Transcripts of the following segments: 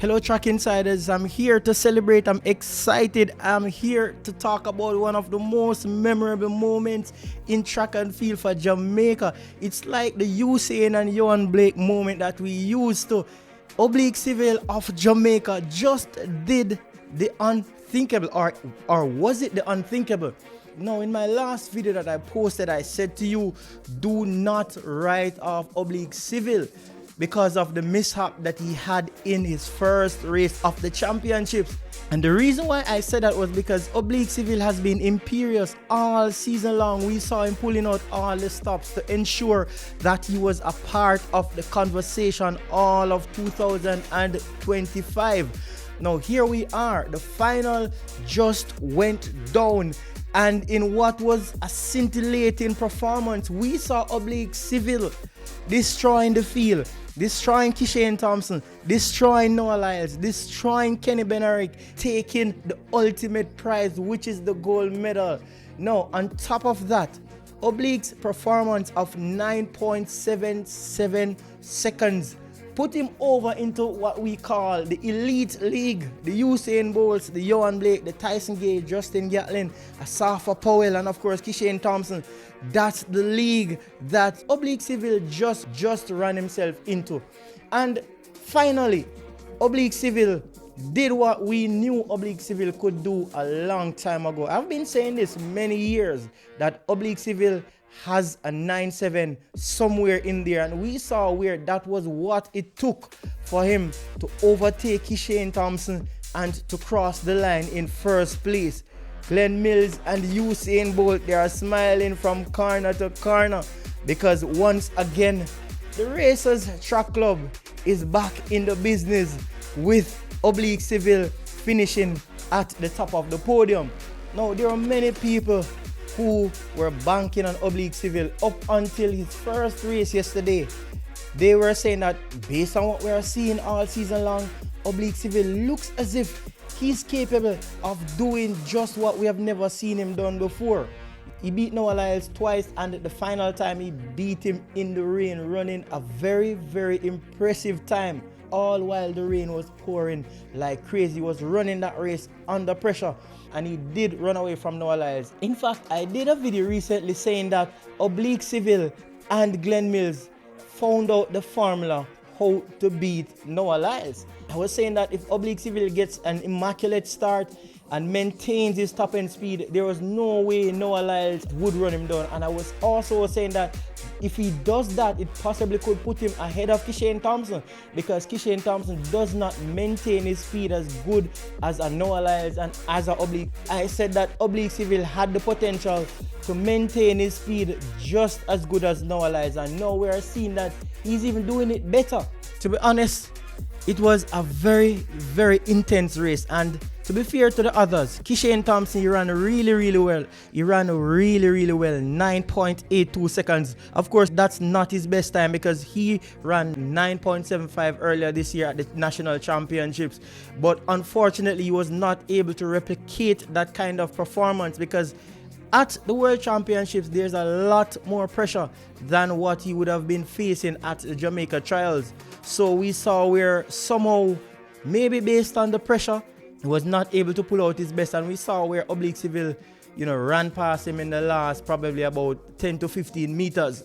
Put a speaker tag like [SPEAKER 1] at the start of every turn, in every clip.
[SPEAKER 1] Hello track insiders, I'm here to celebrate, I'm excited, I'm here to talk about one of the most memorable moments in track and field for Jamaica. It's like the Usain and Johan Blake moment that we used to. Oblique Seville of Jamaica just did the unthinkable, or was it the unthinkable? Now, in my last video that I posted, I said to you, do not write off Oblique Seville because of the mishap that he had in his first race of the championships. And the reason why I said that was because Oblique Seville has been imperious all season long. We saw him pulling out all the stops to ensure that he was a part of the conversation all of 2025. Now here we are, the final just went down, and in what was a scintillating performance, we saw Oblique Seville destroying the field, destroying Kishane Thompson, destroying Noah Lyles, destroying Kenny Benarick, taking the ultimate prize, which is the gold medal. Now, on top of that, Oblique's performance of 9.77 seconds put him over into what we call the elite league. The Usain Bolts, the Johan Blake, the Tyson Gay, Justin Gatlin, Asafa Powell, and of course Kishane Thompson. That's the league that Oblique Seville just ran himself into. And finally, Oblique Seville did what we knew Oblique Seville could do a long time ago. I've been saying this many years, that Oblique Seville has a 9.7 somewhere in there, and we saw where that was what it took for him to overtake Kishane Thompson and to cross the line in first place. Glenn Mills and Usain Bolt, they are smiling from corner to corner because once again the Racers Track Club is back in the business, with Oblique Seville finishing at the top of the podium. Now, there are many people who were banking on Oblique Seville up until his first race yesterday. They were saying that based on what we are seeing all season long, Oblique Seville looks as if he's capable of doing just what we have never seen him done before. He beat Noah Lyles twice, and at the final time he beat him in the rain, running a very, very impressive time, all while the rain was pouring like crazy. He was running that race under pressure, and he did run away from Noah Lyles. In fact, I did a video recently saying that Oblique Seville and Glenn Mills found out the formula how to beat Noah Lyles. I was saying that if Oblique Seville gets an immaculate start and maintains his top end speed, there was no way Noah Lyles would run him down. And I was also saying that if he does that, it possibly could put him ahead of Kishane Thompson, because Kishane Thompson does not maintain his speed as good as a Noah Lyles and as a Oblique. I said that Oblique Seville had the potential to maintain his speed just as good as Noah Lyles, and now we are seeing that he's even doing it better. To be honest, it was a very, very intense race, and to be fair to the others, Kishane Thompson, he ran really well. He ran really well, 9.82 seconds. Of course, that's not his best time because he ran 9.75 earlier this year at the national championships. But unfortunately, he was not able to replicate that kind of performance because at the World Championships, there's a lot more pressure than what he would have been facing at the Jamaica trials. So we saw where somehow, maybe based on the pressure, he was not able to pull out his best, and we saw where Oblique Seville, ran past him in the last probably about 10 to 15 meters.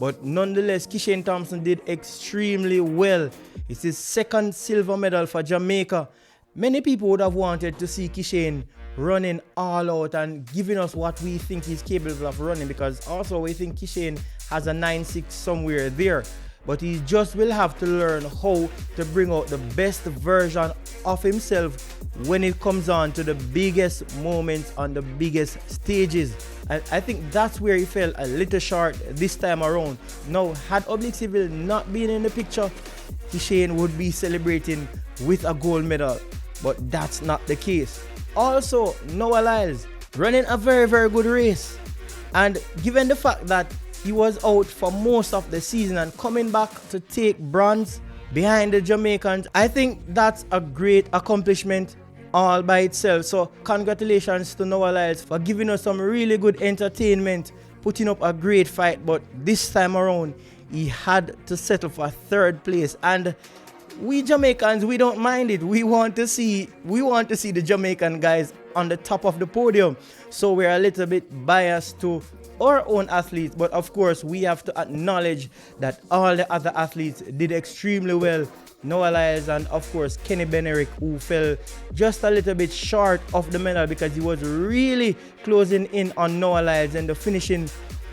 [SPEAKER 1] But nonetheless, Kishane Thompson did extremely well. It's his second silver medal for Jamaica. Many people would have wanted to see Kishane running all out and giving us what we think he's capable of running, because also we think Kishane has a 9.6 somewhere there. But he just will have to learn how to bring out the best version of himself when it comes on to the biggest moments on the biggest stages. And I think that's where he fell a little short this time around. Now, had Oblique Seville not been in the picture, Kishane would be celebrating with a gold medal. But that's not the case. Also, Noah Lyles running a very, very good race. And given the fact that he was out for most of the season and coming back to take bronze behind the Jamaicans, I think that's a great accomplishment all by itself. So congratulations to Noah Lyles for giving us some really good entertainment, putting up a great fight. But this time around, he had to settle for third place. And we Jamaicans, we don't mind it. We want to see the Jamaican guys on the top of the podium. So we're a little bit biased to our own athletes, but of course we have to acknowledge that all the other athletes did extremely well. Noah Lyles and of course Kenny Benerick, who fell just a little bit short of the medal because he was really closing in on Noah Lyles in the finishing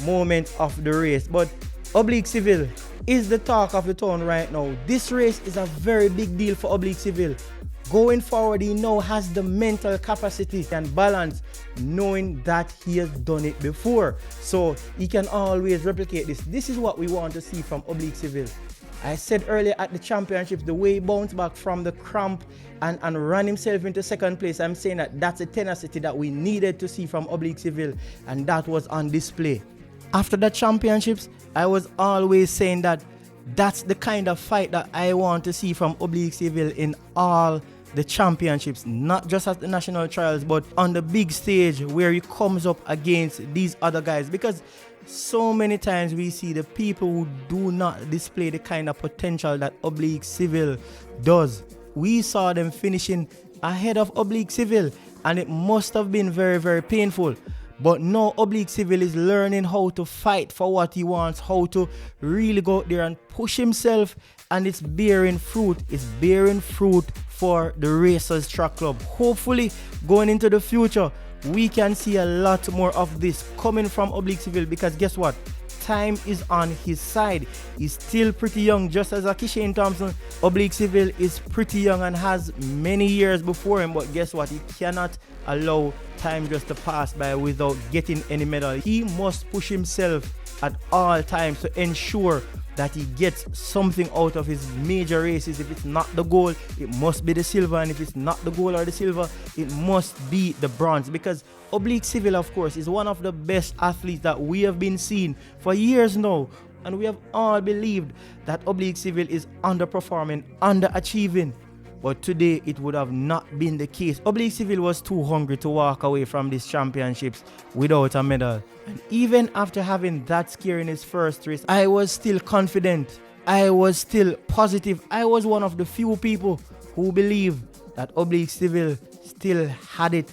[SPEAKER 1] moment of the race. But Oblique Seville is the talk of the town right now. This race is a very big deal for Oblique Seville. Going forward, he now has the mental capacity and balance, knowing that he has done it before. So he can always replicate this. This is what we want to see from Oblique Seville. I said earlier at the championships, the way he bounced back from the cramp and ran himself into second place, I'm saying that that's a tenacity that we needed to see from Oblique Seville, and that was on display. After the championships, I was always saying that that's the kind of fight that I want to see from Oblique Seville in all the championships, not just at the national trials, but on the big stage where he comes up against these other guys. Because so many times we see the people who do not display the kind of potential that Oblique Seville does. We saw them finishing ahead of Oblique Seville, and it must have been very, very painful. But now Oblique Seville is learning how to fight for what he wants, how to really go out there and push himself, and it's bearing fruit. It's bearing fruit for the Racers Track Club. Hopefully, going into the future, we can see a lot more of this coming from Oblique Seville, because guess what? Time is on his side. He's still pretty young, just as Kishane Thompson. Oblique Seville is pretty young and has many years before him, but guess what? He cannot allow time just to pass by without getting any medal. He must push himself at all times to ensure that he gets something out of his major races. If it's not the gold, it must be the silver, and if it's not the gold or the silver, it must be the bronze, because Oblique Seville, of course, is one of the best athletes that we have been seeing for years now, and we have all believed that Oblique Seville is underperforming, underachieving. But today it would have not been the case. Oblique Seville was too hungry to walk away from these championships without a medal. And even after having that scare in his first race, I was still confident. I was still positive. I was one of the few people who believed that Oblique Seville still had it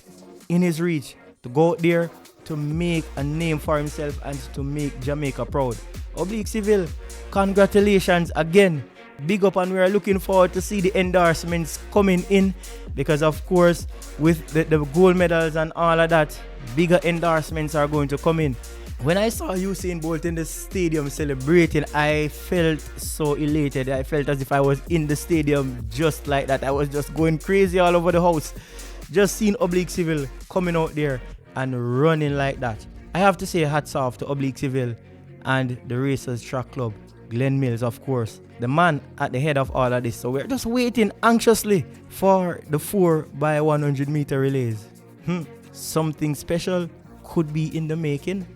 [SPEAKER 1] in his reach to go out there to make a name for himself and to make Jamaica proud. Oblique Seville, congratulations again. Big up, and we are looking forward to see the endorsements coming in, because of course with the gold medals and all of that, bigger endorsements are going to come in. When I saw Usain Bolt in the stadium celebrating, I felt so elated. I felt as if I was in the stadium just like that. I was just going crazy all over the house, just seeing Oblique Seville coming out there and running like that. I have to say hats off to Oblique Seville and the Racers Track Club. Glenn Mills, of course, the man at the head of all of this. So we're just waiting anxiously for the 4x100 meter relays. Something special could be in the making.